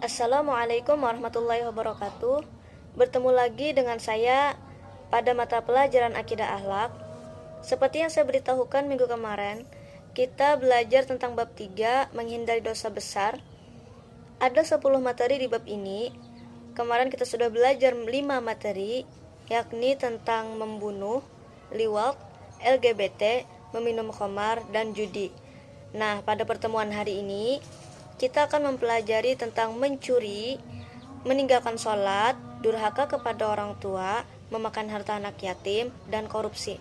Assalamualaikum warahmatullahi wabarakatuh. Bertemu lagi dengan saya pada mata pelajaran Akidah Akhlak. Seperti yang saya beritahukan minggu kemarin, kita belajar tentang bab 3, menghindari dosa besar. Ada 10 materi di bab ini. Kemarin kita sudah belajar 5 materi, yakni tentang membunuh, liwat, LGBT, meminum khamar, dan judi. Nah, pada pertemuan hari ini kita akan mempelajari tentang mencuri, meninggalkan sholat, durhaka kepada orang tua, memakan harta anak yatim, dan korupsi.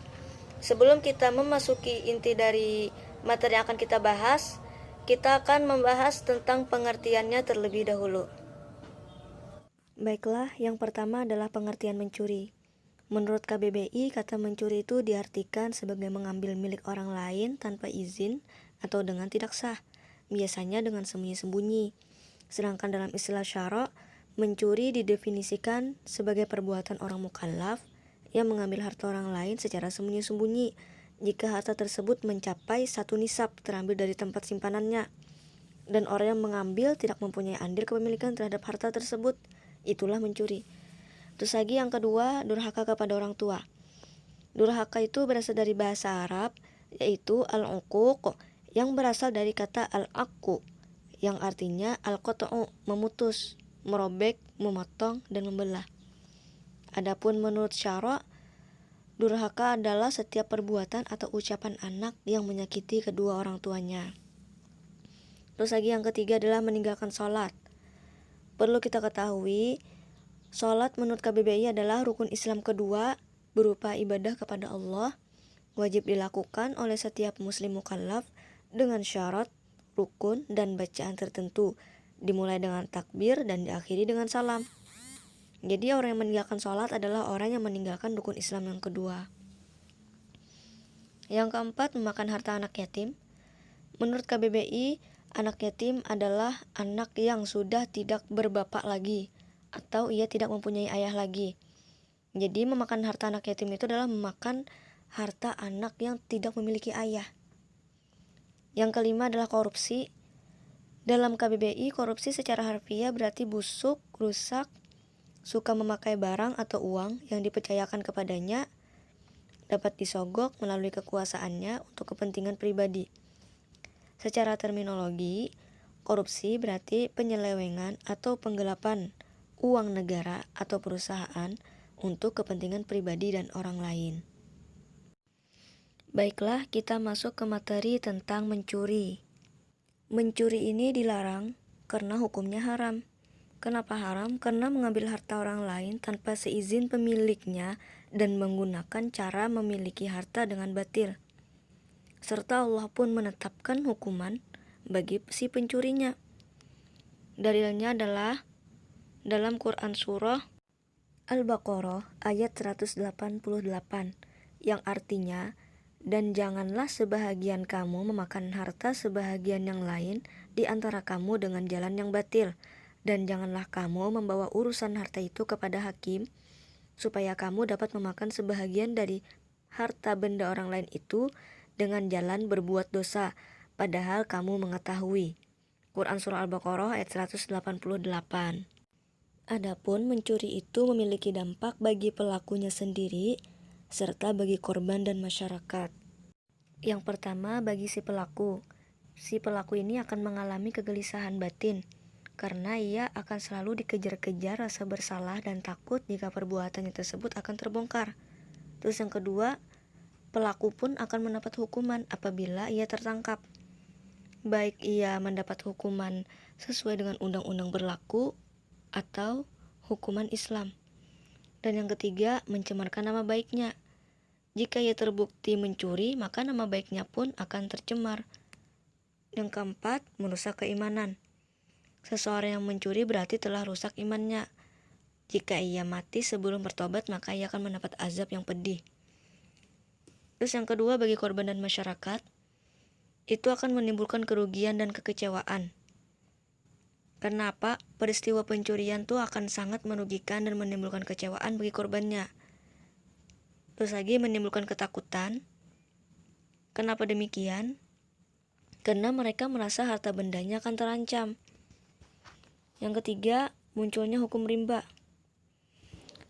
Sebelum kita memasuki inti dari materi yang akan kita bahas, kita akan membahas tentang pengertiannya terlebih dahulu. Baiklah, yang pertama adalah pengertian mencuri. Menurut KBBI, kata mencuri itu diartikan sebagai mengambil milik orang lain tanpa izin atau dengan tidak sah, biasanya dengan sembunyi-sembunyi. Sedangkan dalam istilah syara', mencuri didefinisikan sebagai perbuatan orang mukallaf yang mengambil harta orang lain secara sembunyi-sembunyi jika harta tersebut mencapai 1 nisab terambil dari tempat simpanannya dan orang yang mengambil tidak mempunyai andil kepemilikan terhadap harta tersebut. Itulah mencuri. Terus lagi yang kedua, durhaka kepada orang tua. Durhaka itu berasal dari bahasa Arab, yaitu al-uquq, yang berasal dari kata al-aqu, yang artinya al-qat'u, memutus, merobek, memotong, dan membelah. Adapun menurut syara', durhaka adalah setiap perbuatan atau ucapan anak yang menyakiti kedua orang tuanya. Terus lagi yang ketiga adalah meninggalkan sholat. Perlu kita ketahui, sholat menurut KBBI adalah rukun Islam kedua berupa ibadah kepada Allah, wajib dilakukan oleh setiap muslim mukallaf dengan syarat, rukun, dan bacaan tertentu, dimulai dengan takbir dan diakhiri dengan salam. Jadi orang yang meninggalkan sholat adalah orang yang meninggalkan rukun Islam yang kedua. Yang keempat, memakan harta anak yatim. Menurut KBBI, anak yatim adalah anak yang sudah tidak berbapak lagi atau ia tidak mempunyai ayah lagi. Jadi memakan harta anak yatim itu adalah memakan harta anak yang tidak memiliki ayah. Yang kelima adalah korupsi. Dalam KBBI, korupsi secara harfiah berarti busuk, rusak, suka memakai barang atau uang yang dipercayakan kepadanya, dapat disogok melalui kekuasaannya untuk kepentingan pribadi. Secara terminologi, korupsi berarti penyelewengan atau penggelapan uang negara atau perusahaan untuk kepentingan pribadi dan orang lain. Baiklah, kita masuk ke materi tentang mencuri. Mencuri ini dilarang karena hukumnya haram. Kenapa haram? Karena mengambil harta orang lain tanpa seizin pemiliknya dan menggunakan cara memiliki harta dengan batil. Serta Allah pun menetapkan hukuman bagi si pencurinya. Dalilnya adalah dalam Quran surah Al-Baqarah ayat 188 yang artinya, dan janganlah sebahagian kamu memakan harta sebahagian yang lain di antara kamu dengan jalan yang batil, dan janganlah kamu membawa urusan harta itu kepada hakim supaya kamu dapat memakan sebahagian dari harta benda orang lain itu dengan jalan berbuat dosa, padahal kamu mengetahui. Quran Surah Al-Baqarah ayat 188. Adapun mencuri itu memiliki dampak bagi pelakunya sendiri, serta bagi korban dan masyarakat. Yang pertama, bagi si pelaku. Si pelaku ini akan mengalami kegelisahan batin, karena ia akan selalu dikejar-kejar rasa bersalah dan takut jika perbuatannya tersebut akan terbongkar. Terus yang kedua, pelaku pun akan mendapat hukuman apabila ia tertangkap. Baik ia mendapat hukuman sesuai dengan undang-undang berlaku atau hukuman Islam. Dan yang ketiga, mencemarkan nama baiknya. Jika ia terbukti mencuri, maka nama baiknya pun akan tercemar. Yang keempat, merusak keimanan. Seseorang yang mencuri berarti telah rusak imannya. Jika ia mati sebelum bertobat, maka ia akan mendapat azab yang pedih. Terus yang kedua, bagi korban dan masyarakat, itu akan menimbulkan kerugian dan kekecewaan. Kenapa? Peristiwa pencurian itu akan sangat merugikan dan menimbulkan kecewaan bagi korbannya. Terus lagi menimbulkan ketakutan. Kenapa demikian? Karena mereka merasa harta bendanya akan terancam. Yang ketiga, munculnya hukum rimba.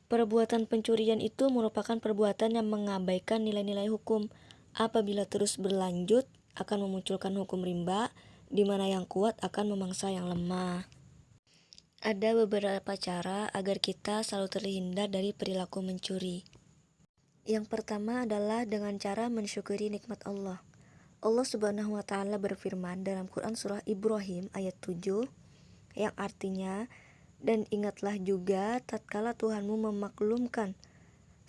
Perbuatan pencurian itu merupakan perbuatan yang mengabaikan nilai-nilai hukum. Apabila terus berlanjut, akan memunculkan hukum rimba, di mana yang kuat akan memangsa yang lemah. Ada beberapa cara agar kita selalu terhindar dari perilaku mencuri. Yang pertama adalah dengan cara mensyukuri nikmat Allah. Allah Subhanahu wa Ta'ala berfirman dalam Quran Surah Ibrahim ayat 7, yang artinya, dan ingatlah juga tatkala Tuhanmu memaklumkan,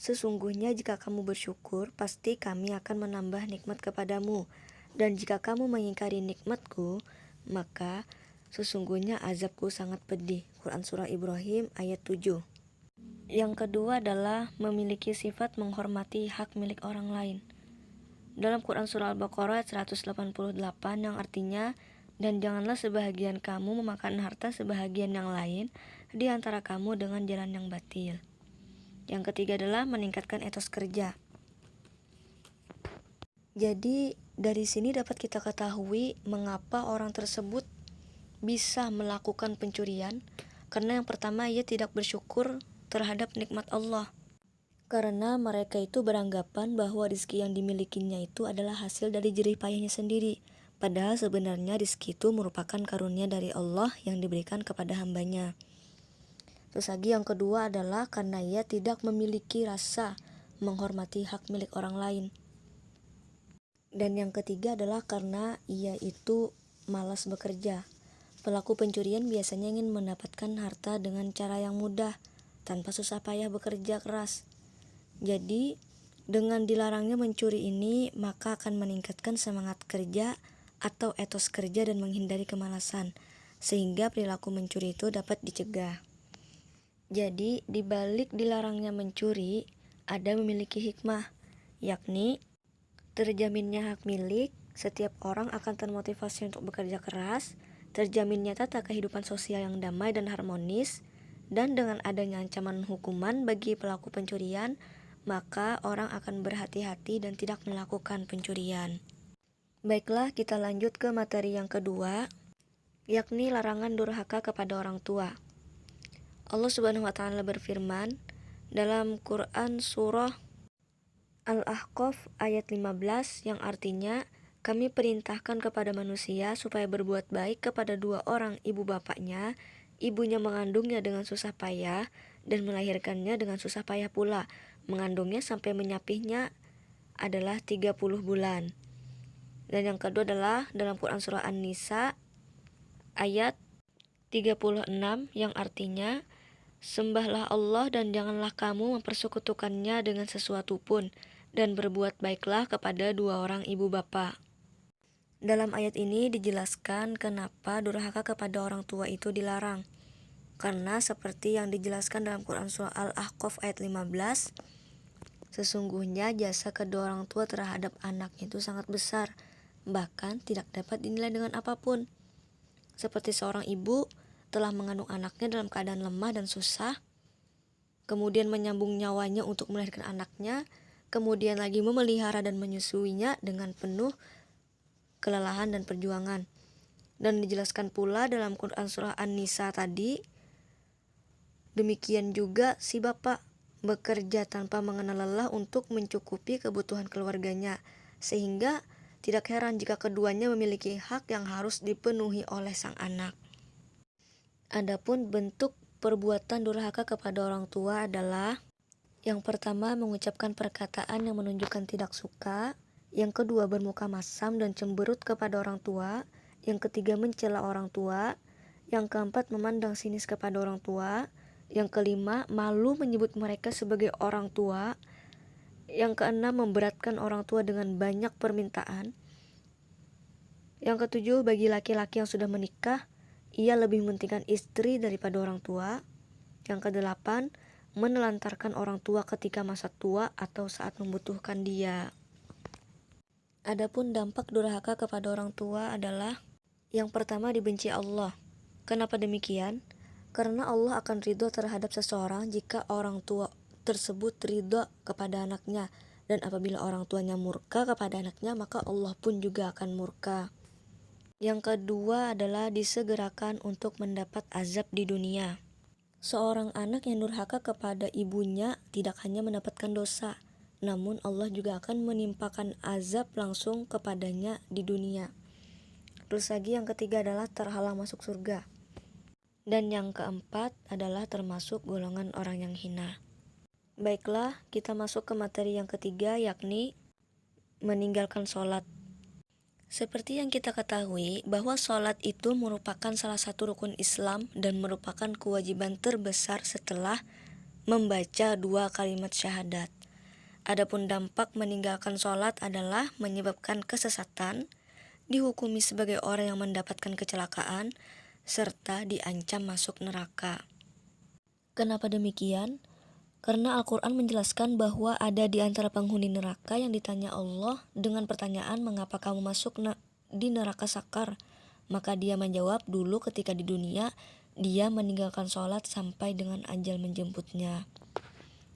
sesungguhnya jika kamu bersyukur, pasti kami akan menambah nikmat kepadamu, dan jika kamu mengingkari nikmatku, maka sesungguhnya azabku sangat pedih. Quran Surah Ibrahim ayat 7. Yang kedua adalah memiliki sifat menghormati hak milik orang lain. Dalam Quran Surah Al-Baqarah 188 yang artinya, dan janganlah sebahagian kamu memakan harta sebahagian yang lain di antara kamu dengan jalan yang batil. Yang ketiga adalah meningkatkan etos kerja. Jadi dari sini dapat kita ketahui mengapa orang tersebut bisa melakukan pencurian, karena yang pertama ia tidak bersyukur terhadap nikmat Allah. Karena mereka itu beranggapan bahwa rezeki yang dimilikinya itu adalah hasil dari jerih payahnya sendiri. Padahal sebenarnya rezeki itu merupakan karunia dari Allah yang diberikan kepada hambanya. Terus lagi yang kedua adalah karena ia tidak memiliki rasa menghormati hak milik orang lain. Dan yang ketiga adalah karena ia itu malas bekerja. Pelaku pencurian biasanya ingin mendapatkan harta dengan cara yang mudah, tanpa susah payah bekerja keras. Jadi, dengan dilarangnya mencuri ini, maka akan meningkatkan semangat kerja atau etos kerja dan menghindari kemalasan, sehingga perilaku mencuri itu dapat dicegah. Jadi, di balik dilarangnya mencuri, ada memiliki hikmah, yakni terjaminnya hak milik, setiap orang akan termotivasi untuk bekerja keras, terjaminnya tata kehidupan sosial yang damai dan harmonis, dan dengan adanya ancaman hukuman bagi pelaku pencurian, maka orang akan berhati-hati dan tidak melakukan pencurian. Baiklah, kita lanjut ke materi yang kedua, yakni larangan durhaka kepada orang tua. Allah Subhanahu wa Ta'ala berfirman dalam Quran Surah Al-Ahqaf ayat 15 yang artinya, kami perintahkan kepada manusia supaya berbuat baik kepada dua orang ibu bapaknya, ibunya mengandungnya dengan susah payah dan melahirkannya dengan susah payah pula. Mengandungnya sampai menyapihnya adalah 30 bulan. Dan yang kedua adalah dalam Quran Surah An-Nisa ayat 36 yang artinya, sembahlah Allah dan janganlah kamu mempersekutukannya dengan sesuatu pun, dan berbuat baiklah kepada dua orang ibu bapa. Dalam ayat ini dijelaskan kenapa durhaka kepada orang tua itu dilarang. Karena seperti yang dijelaskan dalam Quran Surah Al-Ahqaf ayat 15, sesungguhnya jasa kedua orang tua terhadap anak itu sangat besar, bahkan tidak dapat dinilai dengan apapun. Seperti seorang ibu telah mengandung anaknya dalam keadaan lemah dan susah, kemudian menyambung nyawanya untuk melahirkan anaknya, kemudian lagi memelihara dan menyusuinya dengan penuh kelelahan dan perjuangan. Dan dijelaskan pula dalam Quran Surah An-Nisa tadi, demikian juga si bapak bekerja tanpa mengenal lelah untuk mencukupi kebutuhan keluarganya, sehingga tidak heran jika keduanya memiliki hak yang harus dipenuhi oleh sang anak. Adapun bentuk perbuatan durhaka kepada orang tua adalah, yang pertama mengucapkan perkataan yang menunjukkan tidak suka, yang kedua bermuka masam dan cemberut kepada orang tua, yang ketiga mencela orang tua, yang keempat memandang sinis kepada orang tua, yang kelima malu menyebut mereka sebagai orang tua, yang keenam memberatkan orang tua dengan banyak permintaan, yang ketujuh bagi laki-laki yang sudah menikah, ia lebih mementingkan istri daripada orang tua, yang kedelapan menelantarkan orang tua ketika masa tua atau saat membutuhkan dia. Adapun dampak durhaka kepada orang tua adalah, yang pertama dibenci Allah. Kenapa demikian? Karena Allah akan ridho terhadap seseorang jika orang tua tersebut ridho kepada anaknya, dan apabila orang tuanya murka kepada anaknya, maka Allah pun juga akan murka. Yang kedua adalah disegerakan untuk mendapat azab di dunia. Seorang anak yang durhaka kepada ibunya tidak hanya mendapatkan dosa, namun Allah juga akan menimpakan azab langsung kepadanya di dunia. Terus lagi yang ketiga adalah terhalang masuk surga. Dan yang keempat adalah termasuk golongan orang yang hina. Baiklah, kita masuk ke materi yang ketiga, yakni meninggalkan sholat. Seperti yang kita ketahui bahwa sholat itu merupakan salah satu rukun Islam dan merupakan kewajiban terbesar setelah membaca 2 kalimat syahadat. Adapun dampak meninggalkan sholat adalah menyebabkan kesesatan, dihukumi sebagai orang yang mendapatkan kecelakaan, serta diancam masuk neraka. Kenapa demikian? Karena Al-Quran menjelaskan bahwa ada di antara penghuni neraka yang ditanya Allah dengan pertanyaan mengapa kamu masuk di neraka sakar. Maka dia menjawab dulu ketika di dunia dia meninggalkan sholat sampai dengan ajal menjemputnya.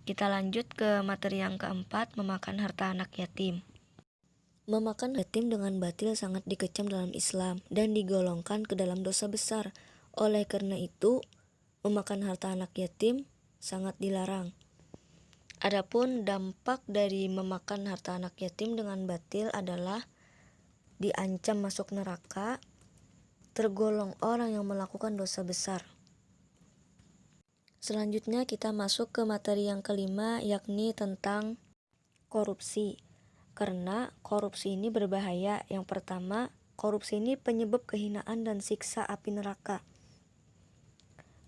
Kita lanjut ke materi yang keempat, memakan harta anak yatim. Memakan yatim dengan batil sangat dikecam dalam Islam dan digolongkan ke dalam dosa besar. Oleh karena itu, memakan harta anak yatim sangat dilarang. Adapun dampak dari memakan harta anak yatim dengan batil adalah diancam masuk neraka, tergolong orang yang melakukan dosa besar. Selanjutnya kita masuk ke materi yang kelima, yakni tentang korupsi. Karena korupsi ini berbahaya. Yang pertama, korupsi ini penyebab kehinaan dan siksa api neraka.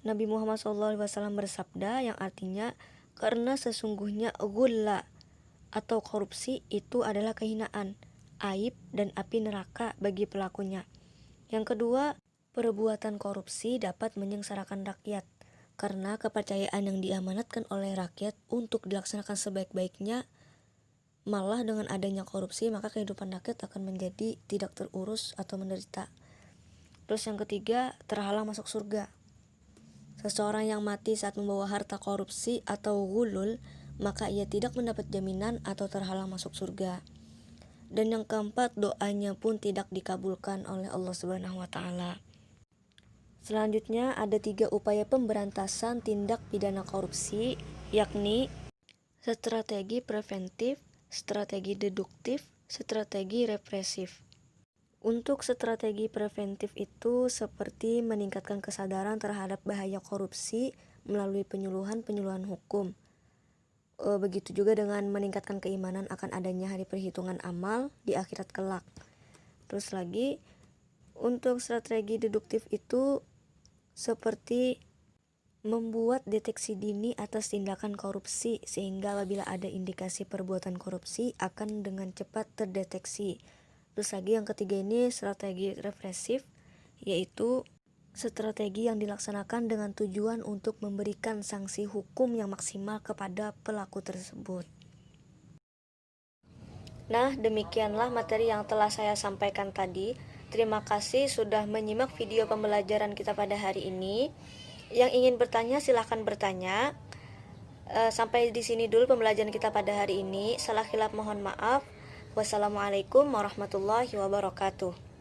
Nabi Muhammad SAW bersabda yang artinya, karena sesungguhnya ghulla atau korupsi itu adalah kehinaan, aib, dan api neraka bagi pelakunya. Yang kedua, perbuatan korupsi dapat menyengsarakan rakyat, karena kepercayaan yang diamanatkan oleh rakyat untuk dilaksanakan sebaik-baiknya, malah dengan adanya korupsi maka kehidupan rakyat akan menjadi tidak terurus atau menderita. Terus yang ketiga, terhalang masuk surga. Seseorang yang mati saat membawa harta korupsi atau ghulul, maka ia tidak mendapat jaminan atau terhalang masuk surga. Dan yang keempat, doanya pun tidak dikabulkan oleh Allah Subhanahu wa taala. Selanjutnya ada 3 upaya pemberantasan tindak pidana korupsi, yakni strategi preventif, strategi deduktif, strategi represif. Untuk strategi preventif itu seperti meningkatkan kesadaran terhadap bahaya korupsi melalui penyuluhan hukum. Begitu juga dengan meningkatkan keimanan akan adanya hari perhitungan amal di akhirat kelak. Terus lagi, untuk strategi deduktif itu seperti membuat deteksi dini atas tindakan korupsi sehingga apabila ada indikasi perbuatan korupsi akan dengan cepat terdeteksi. Terus lagi yang ketiga ini strategi represif, yaitu strategi yang dilaksanakan dengan tujuan untuk memberikan sanksi hukum yang maksimal kepada pelaku tersebut. Nah, demikianlah materi yang telah saya sampaikan tadi. Terima kasih sudah menyimak video pembelajaran kita pada hari ini. Yang ingin bertanya silahkan bertanya. Sampai di sini dulu pembelajaran kita pada hari ini. Salah khilaf mohon maaf. Wassalamualaikum warahmatullahi wabarakatuh.